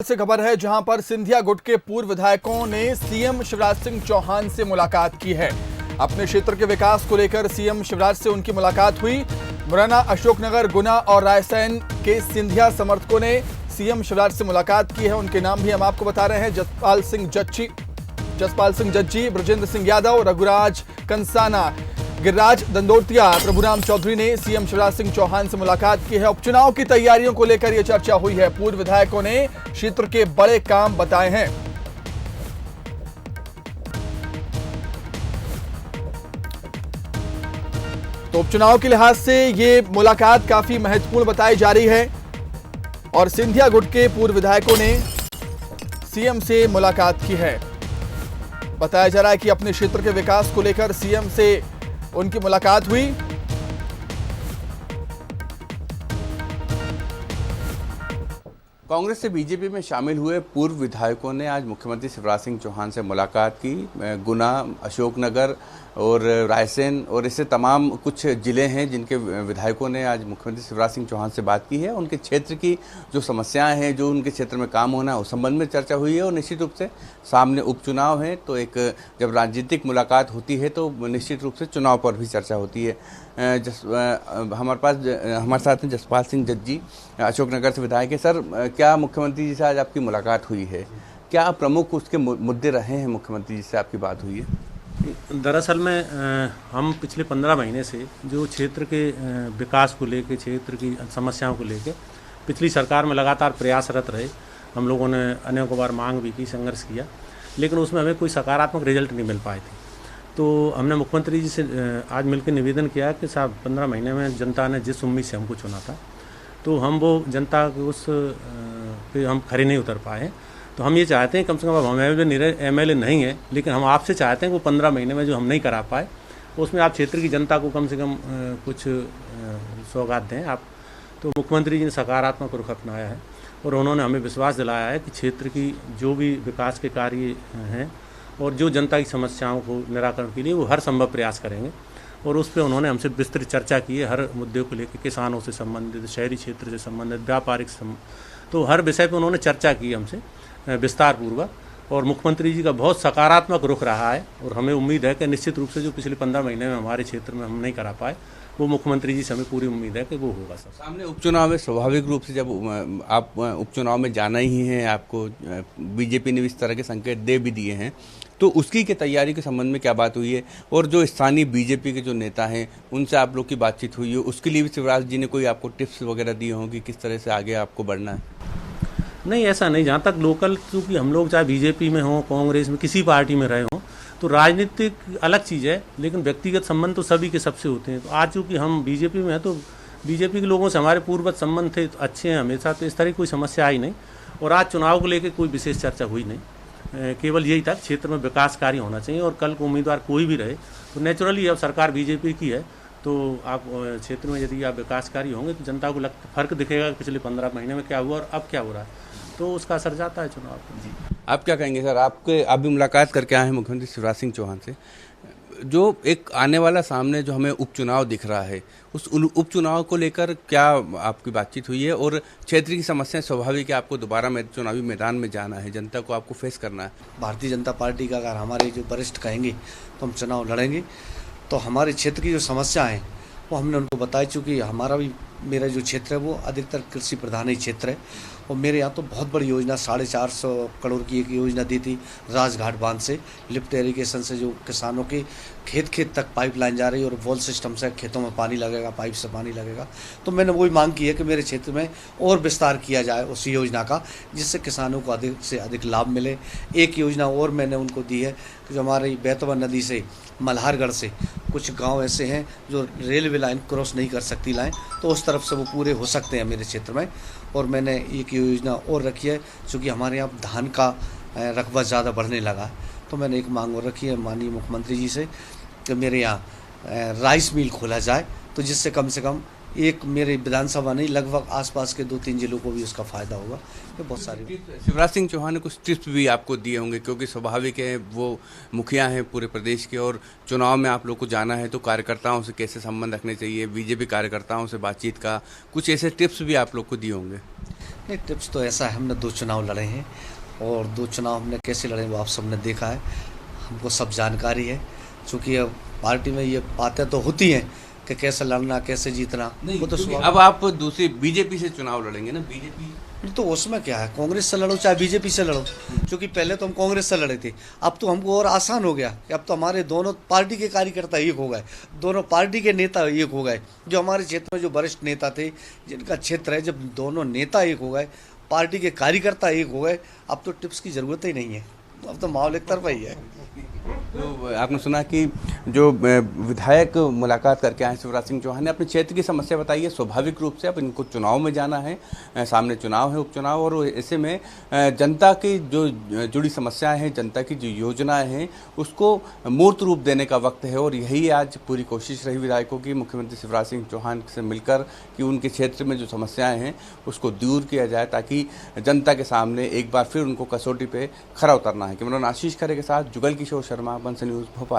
से खबर है जहां पर सिंधिया गुट के पूर्व विधायकों ने सीएम शिवराज सिंह चौहान से मुलाकात की है। अपने क्षेत्र के विकास को लेकर सीएम शिवराज से उनकी मुलाकात हुई। मुरैना, अशोकनगर, गुना और रायसेन के सिंधिया समर्थकों ने सीएम शिवराज से मुलाकात की है। उनके नाम भी हम आपको बता रहे हैं। जसपाल सिंह जज्जी, ब्रजेंद्र सिंह यादव, रघुराज कंसाना, गिरिराज दंदोतिया, प्रभुराम चौधरी ने सीएम शिवराज सिंह चौहान से मुलाकात की है। उपचुनाव की तैयारियों को लेकर यह चर्चा हुई है। पूर्व विधायकों ने क्षेत्र के बड़े काम बताए हैं। तो उपचुनाव के लिहाज से ये मुलाकात काफी महत्वपूर्ण बताई जा रही है और सिंधिया गुट के पूर्व विधायकों ने सीएम से मुलाकात की है। बताया जा रहा है कि अपने क्षेत्र के विकास को लेकर सीएम से उनकी मुलाकात हुई। कांग्रेस से बीजेपी में शामिल हुए पूर्व विधायकों ने आज मुख्यमंत्री शिवराज सिंह चौहान से मुलाकात की। गुना, अशोकनगर और रायसेन और इससे तमाम कुछ जिले हैं जिनके विधायकों ने आज मुख्यमंत्री शिवराज सिंह चौहान से बात की है। उनके क्षेत्र की जो समस्याएं हैं, जो उनके क्षेत्र में काम होना है, उस संबंध में चर्चा हुई है। और निश्चित रूप से सामने उपचुनाव है, तो एक जब राजनीतिक मुलाकात होती है तो निश्चित रूप से चुनाव पर भी चर्चा होती है। हमारे साथ हैं जसपाल सिंह जज्जी, अशोकनगर से विधायक है। सर, क्या मुख्यमंत्री जी से आज आपकी मुलाकात हुई है? क्या प्रमुख उसके मुद्दे रहे हैं मुख्यमंत्री जी से आपकी बात हुई है? दरअसल में हम पिछले 15 महीने से जो क्षेत्र के विकास को लेकर, क्षेत्र की समस्याओं को लेकर पिछली सरकार में लगातार प्रयासरत रहे। हम लोगों ने अनेकों बार मांग भी की, संघर्ष किया, लेकिन उसमें हमें कोई सकारात्मक रिजल्ट नहीं मिल पाए थे। तो हमने मुख्यमंत्री जी से आज मिलकर निवेदन किया कि साहब 15 महीने में जनता ने जिस उम्मीद से हमको चुना था, तो हम वो जनता के उस पे हम खरे नहीं उतर पाए। तो हम ये चाहते हैं, कम से कम अब हम एमएलए नहीं है, लेकिन हम आपसे चाहते हैं कि वो 15 महीने में जो हम नहीं करा पाए, उसमें आप क्षेत्र की जनता को कम से कम कुछ सौगात दें आप। तो मुख्यमंत्री जी ने सकारात्मक रुख अपनाया है और उन्होंने हमें विश्वास दिलाया है कि क्षेत्र की जो भी विकास के कार्य हैं और जो जनता की समस्याओं को निराकरण के लिए वो हर संभव प्रयास करेंगे। और उस पर उन्होंने हमसे विस्तृत चर्चा की है, हर मुद्दे को लेकर, किसानों से संबंधित, शहरी क्षेत्र से संबंधित, व्यापारिक तो हर विषय पर उन्होंने चर्चा की हमसे विस्तार पूर्वक। और मुख्यमंत्री जी का बहुत सकारात्मक रुख रहा है और हमें उम्मीद है कि निश्चित रूप से जो पिछले 15 महीने में हमारे क्षेत्र में हम नहीं करा पाए, वो मुख्यमंत्री जी से हमें पूरी उम्मीद है कि वो होगा। सब सामने उपचुनाव में स्वाभाविक रूप से जब आप उपचुनाव में जाना ही है, आपको बीजेपी ने इस तरह के संकेत दे भी दिए हैं, तो उसकी के तैयारी के संबंध में क्या बात हुई है? और जो स्थानीय बीजेपी के जो नेता हैं उनसे आप लोग की बातचीत हुई है, उसके लिए भी शिवराज जी ने कोई आपको टिप्स वगैरह दिए हों कि किस तरह से आगे आपको बढ़ना है? नहीं, ऐसा नहीं। जहाँ तक लोकल, क्योंकि हम लोग चाहे बीजेपी में हों, कांग्रेस में, किसी पार्टी में रहे हों, तो राजनीतिक अलग चीज़ है, लेकिन व्यक्तिगत संबंध तो सभी के सबसे होते हैं। तो आज चूँकि हम बीजेपी में हैं, तो बीजेपी के लोगों से हमारे पूर्ववत संबंध थे, अच्छे हैं हमेशा, तो इस तरह की कोई समस्या आई नहीं। और आज चुनाव को लेकर कोई विशेष चर्चा हुई नहीं। केवल यही था, क्षेत्र में विकास कार्य होना चाहिए और कल को उम्मीदवार कोई भी रहे तो नेचुरली अब सरकार बीजेपी की है, तो आप क्षेत्र में यदि आप विकास कार्य होंगे तो जनता को फर्क दिखेगा पिछले 15 महीने में क्या हुआ और अब क्या हो रहा है, तो उसका असर जाता है चुनाव पर। जी, आप क्या कहेंगे सर? आप भी मुलाकात करके आए हैं मुख्यमंत्री शिवराज सिंह चौहान से। जो एक आने वाला सामने जो हमें उपचुनाव दिख रहा है, उस उपचुनाव को लेकर क्या आपकी बातचीत हुई है? और क्षेत्र की समस्याएं स्वाभाविक है, आपको दोबारा चुनावी मैदान में जाना है, जनता को आपको फेस करना है। भारतीय जनता पार्टी का अगर हमारे जो वरिष्ठ कहेंगे तो हम चुनाव लड़ेंगे। तो हमारे क्षेत्र की जो समस्या है वो हमने उनको बताई। चूँकि मेरा जो क्षेत्र है वो अधिकतर कृषि प्रधान ही क्षेत्र है और मेरे यहाँ तो बहुत बड़ी योजना 450 करोड़ की एक योजना दी थी राजघाट बांध से, लिफ्ट इरीगेशन से जो किसानों के खेत तक पाइपलाइन जा रही है और वॉल सिस्टम से खेतों में पानी लगेगा, पाइप से पानी लगेगा। तो मैंने वही मांग की है कि मेरे क्षेत्र में और विस्तार किया जाए उस योजना का, जिससे किसानों को अधिक से अधिक लाभ मिले। एक योजना और मैंने उनको दी है कि जो हमारी बेतवा नदी से, मल्हारगढ़ से कुछ गांव ऐसे हैं जो रेलवे लाइन क्रॉस नहीं कर सकती लाइन, तो उस तरफ से वो पूरे हो सकते हैं मेरे क्षेत्र में। और मैंने एक योजना और रखी है, चूँकि हमारे यहाँ धान का रकबा ज़्यादा बढ़ने लगा है, तो मैंने एक मांग और रखी है माननीय मुख्यमंत्री जी से कि मेरे यहाँ राइस मिल खोला जाए, तो जिससे कम से कम एक मेरे विधानसभा नहीं, लगभग आसपास के 2-3 जिलों को भी उसका फायदा होगा। तो बहुत सारी शिवराज सिंह चौहान ने कुछ टिप्स भी आपको दिए होंगे, क्योंकि स्वाभाविक है वो मुखिया हैं पूरे प्रदेश के और चुनाव में आप लोग को जाना है, तो कार्यकर्ताओं से कैसे संबंध रखने चाहिए, बीजेपी कार्यकर्ताओं से बातचीत का कुछ ऐसे टिप्स भी आप लोग को दिए होंगे। नहीं, टिप्स तो ऐसा है, हमने 2 चुनाव लड़े हैं और 2 चुनाव हमने कैसे लड़े वो आप सबने देखा है, हमको सब जानकारी है। चूँकि अब पार्टी में ये बातें तो होती हैं कि कैसे लड़ना, कैसे जीतना, वो तो अब आप दूसरी बीजेपी से चुनाव लड़ेंगे ना, बीजेपी तो उसमें क्या है, कांग्रेस से लड़ो चाहे बीजेपी से लड़ो। क्योंकि पहले तो हम कांग्रेस से लड़े थे, अब तो हमको और आसान हो गया कि अब तो हमारे दोनों पार्टी के कार्यकर्ता एक हो गए, दोनों पार्टी के नेता एक हो गए। जो हमारे क्षेत्र में जो वरिष्ठ नेता थे, जिनका क्षेत्र है, जब दोनों नेता एक हो गए, पार्टी के कार्यकर्ता एक हो गए, अब तो टिप्स की ज़रूरत ही नहीं है, अब तो माहौल एक तरफा ही है। तो आपने सुना कि जो विधायक मुलाकात करके आए शिवराज सिंह चौहान ने अपने क्षेत्र की समस्या बताई है। स्वाभाविक रूप से अब इनको चुनाव में जाना है, सामने चुनाव है, उपचुनाव, और ऐसे में जनता की जो जुड़ी समस्याएं हैं, जनता की जो योजनाएं हैं, उसको मूर्त रूप देने का वक्त है। और यही आज पूरी कोशिश रही विधायकों की, मुख्यमंत्री शिवराज सिंह चौहान से मिलकर, कि उनके क्षेत्र में जो समस्याएं हैं उसको दूर किया जाए, ताकि जनता के सामने एक बार फिर उनको कसौटी पे खरा उतरना है। कैमरामैन आशीष खरे के साथ जुगल किशोर शर्मा, बंस न्यूज़, भोपाल।